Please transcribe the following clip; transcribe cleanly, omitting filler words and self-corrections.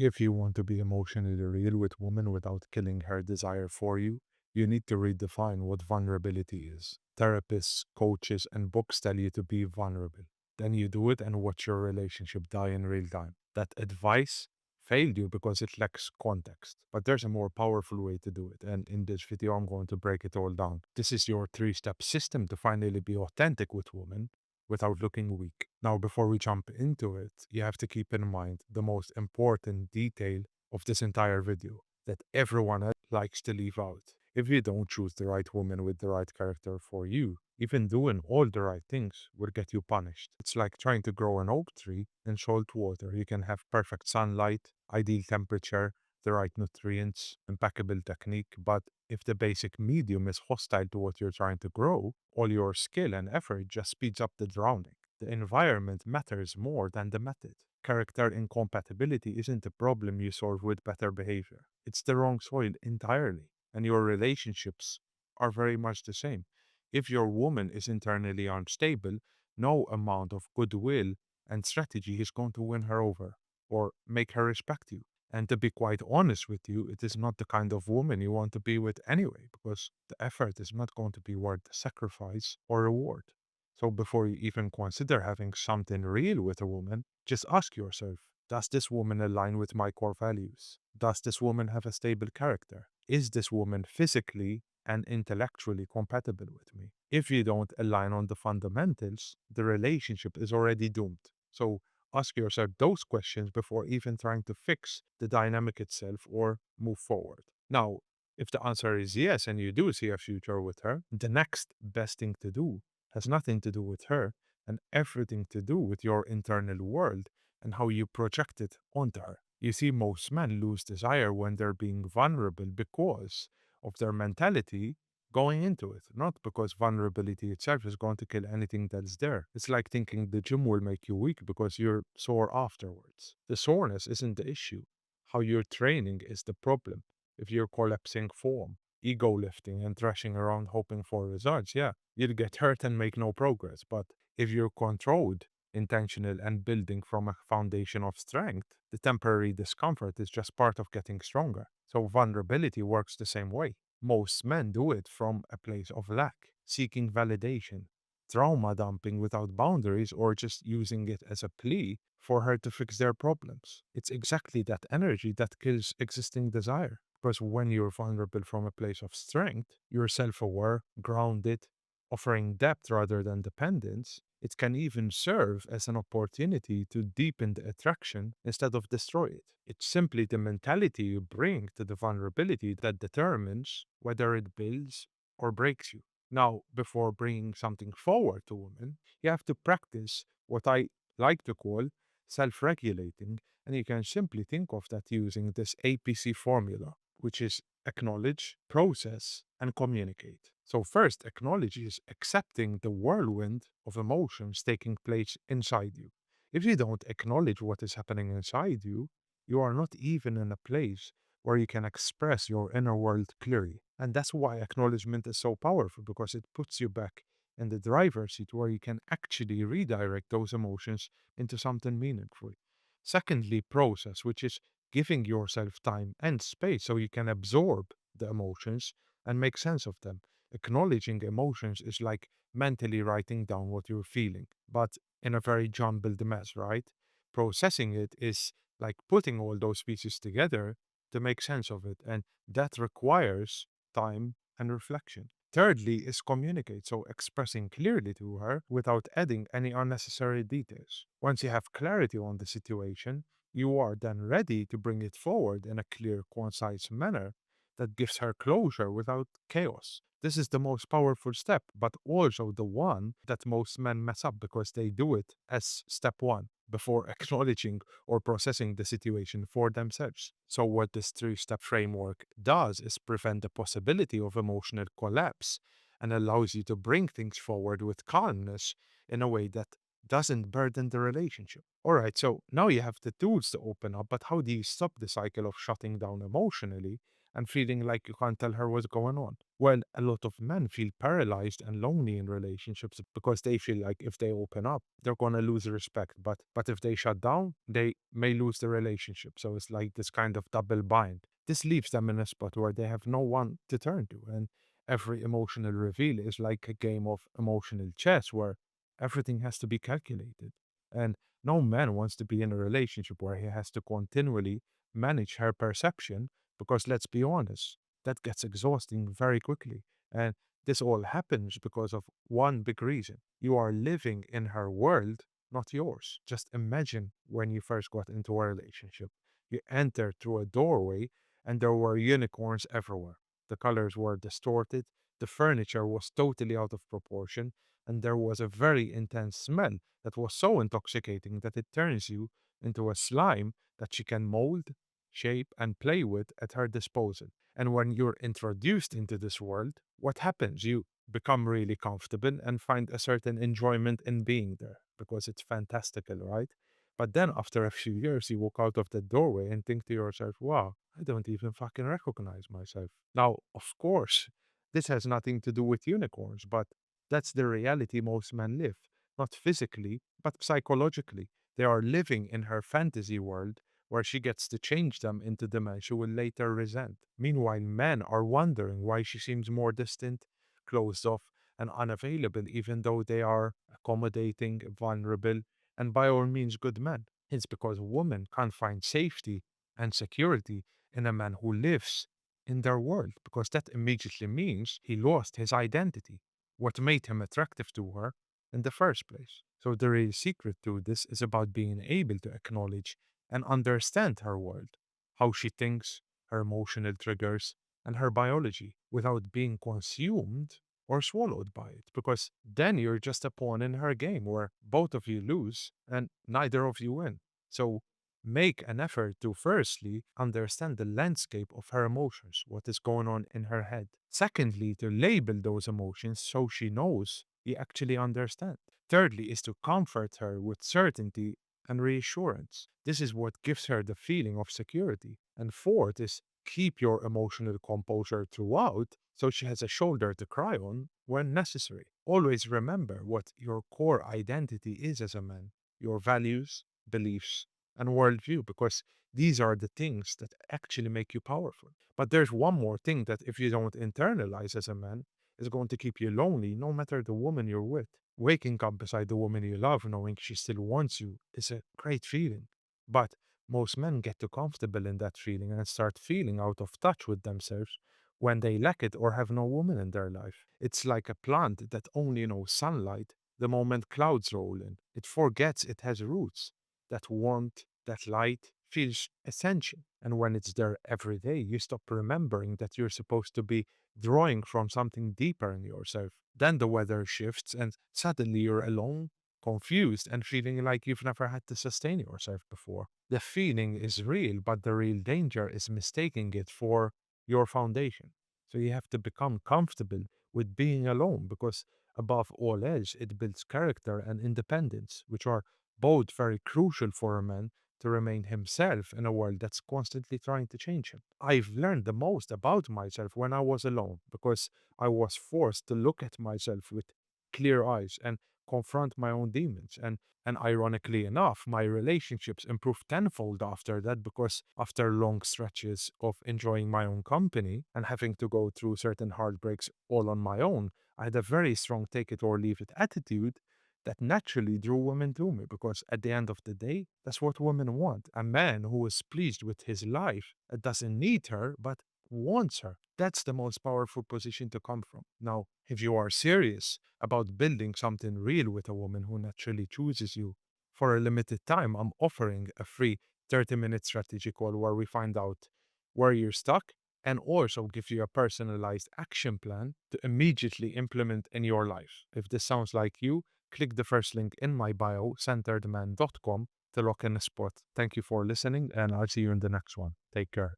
If you want to be emotionally real with women without killing her desire for you, you need to redefine what vulnerability is. Therapists, coaches, and books tell you to be vulnerable. Then you do it and watch your relationship die in real time. That advice failed you because it lacks context. But there's a more powerful way to do it. And in this video, I'm going to break it all down. This is your 3-step system to finally be authentic with women without looking weak. Now, before we jump into it, you have to keep in mind the most important detail of this entire video that everyone likes to leave out. If you don't choose the right woman with the right character for you, even doing all the right things will get you punished. It's like trying to grow an oak tree in salt water. You can have perfect sunlight, ideal temperature, the right nutrients, impeccable technique, but if the basic medium is hostile to what you're trying to grow, all your skill and effort just speeds up the drowning. The environment matters more than the method. Character incompatibility isn't a problem you solve with better behavior. It's the wrong soil entirely, and your relationships are very much the same. If your woman is internally unstable, no amount of goodwill and strategy is going to win her over or make her respect you. And to be quite honest with you, it is not the kind of woman you want to be with anyway, because the effort is not going to be worth the sacrifice or reward. So before you even consider having something real with a woman, just ask yourself, does this woman align with my core values? Does this woman have a stable character? Is this woman physically and intellectually compatible with me? If you don't align on the fundamentals, the relationship is already doomed. So ask yourself those questions before even trying to fix the dynamic itself or move forward. Now, if the answer is yes and you do see a future with her, the next best thing to do has nothing to do with her and everything to do with your internal world and how you project it onto her. You see, most men lose desire when they're being vulnerable because of their mentality going into it, not because vulnerability itself is going to kill anything that's there. It's like thinking the gym will make you weak because you're sore afterwards. The soreness isn't the issue. How you're training is the problem. If you're collapsing form, ego lifting, and thrashing around hoping for results, yeah, you'll get hurt and make no progress. But if you're controlled, intentional, and building from a foundation of strength, the temporary discomfort is just part of getting stronger. So vulnerability works the same way. Most men do it from a place of lack, seeking validation, trauma dumping without boundaries, or just using it as a plea for her to fix their problems. It's exactly that energy that kills existing desire. Because when you're vulnerable from a place of strength, you're self aware, grounded, offering depth rather than dependence. It can even serve as an opportunity to deepen the attraction instead of destroy it. It's simply the mentality you bring to the vulnerability that determines whether it builds or breaks you. Now, before bringing something forward to women, you have to practice what I like to call self regulating, and you can simply think of that using this APC formula, which is acknowledge, process, and communicate. So, first, acknowledge is accepting the whirlwind of emotions taking place inside you. If you don't acknowledge what is happening inside you, you are not even in a place where you can express your inner world clearly. And that's why acknowledgement is so powerful because it puts you back in the driver's seat where you can actually redirect those emotions into something meaningful. Secondly, process, which is giving yourself time and space so you can absorb the emotions and make sense of them. Acknowledging emotions is like mentally writing down what you're feeling, but in a very jumbled mess, right? Processing it is like putting all those pieces together to make sense of it, and that requires time and reflection. Thirdly, is communicate, so expressing clearly to her without adding any unnecessary details. Once you have clarity on the situation, you are then ready to bring it forward in a clear, concise manner that gives her closure without chaos. This is the most powerful step, but also the one that most men mess up because they do it as step one before acknowledging or processing the situation for themselves. So, what this 3-step framework does is prevent the possibility of emotional collapse and allows you to bring things forward with calmness in a way that doesn't burden the relationship. All right, so now you have the tools to open up, but how do you stop the cycle of shutting down emotionally and feeling like you can't tell her what's going on. Well, a lot of men feel paralyzed and lonely in relationships because they feel like if they open up, they're going to lose respect. But if they shut down, they may lose the relationship. So it's like this kind of double bind. This leaves them in a spot where they have no one to turn to. And every emotional reveal is like a game of emotional chess where everything has to be calculated. And no man wants to be in a relationship where he has to continually manage her perception because let's be honest, that gets exhausting very quickly. And this all happens because of one big reason. You are living in her world, not yours. Just imagine when you first got into a relationship. You entered through a doorway and there were unicorns everywhere. The colors were distorted, the furniture was totally out of proportion, and there was a very intense smell that was so intoxicating that it turns you into a slime that she can mold, shape, and play with at her disposal. And when you're introduced into this world, what happens? You become really comfortable and find a certain enjoyment in being there because it's fantastical, right? But then after a few years, you walk out of the doorway and think to yourself, wow, I don't even fucking recognize myself. Now, of course, this has nothing to do with unicorns, but that's the reality most men live, not physically, but psychologically. They are living in her fantasy world where she gets to change them into the man she will later resent. Meanwhile, men are wondering why she seems more distant, closed off, and unavailable, even though they are accommodating, vulnerable, and by all means good men. It's because women can't find safety and security in a man who lives in their world, because that immediately means he lost his identity, what made him attractive to her in the first place. So the real secret to this is about being able to acknowledge and understand her world, how she thinks, her emotional triggers, and her biology without being consumed or swallowed by it. Because then you're just a pawn in her game where both of you lose and neither of you win. So make an effort to firstly understand the landscape of her emotions, what is going on in her head. Secondly, to label those emotions so she knows you actually understand. Thirdly, is to comfort her with certainty and reassurance. This is what gives her the feeling of security. And fourth is keep your emotional composure throughout so she has a shoulder to cry on when necessary. Always remember what your core identity is as a man, your values, beliefs, and worldview, because these are the things that actually make you powerful. But there's one more thing that if you don't internalize as a man, is going to keep you lonely no matter the woman you're with. Waking up beside the woman you love, knowing she still wants you, is a great feeling. But most men get too comfortable in that feeling and start feeling out of touch with themselves when they lack it or have no woman in their life. It's like a plant that only knows sunlight the moment clouds roll in. It forgets it has roots. That warmth, that light feels essential. And when it's there every day, you stop remembering that you're supposed to be drawing from something deeper in yourself. Then the weather shifts, and suddenly you're alone, confused, and feeling like you've never had to sustain yourself before. The feeling is real, but the real danger is mistaking it for your foundation. So you have to become comfortable with being alone because, above all else, it builds character and independence, which are both very crucial for a man to remain himself in a world that's constantly trying to change him. I've learned the most about myself when I was alone because I was forced to look at myself with clear eyes and confront my own demons. And ironically enough, my relationships improved tenfold after that because after long stretches of enjoying my own company and having to go through certain heartbreaks all on my own, I had a very strong take it or leave it attitude that naturally drew women to me because at the end of the day, that's what women want. A man who is pleased with his life, doesn't need her, but wants her. That's the most powerful position to come from. Now, if you are serious about building something real with a woman who naturally chooses you, for a limited time, I'm offering a free 30-minute strategy call where we find out where you're stuck and also give you a personalized action plan to immediately implement in your life. If this sounds like you, click the first link in my bio, centeredman.com, to lock in a spot. Thank you for listening, and I'll see you in the next one. Take care.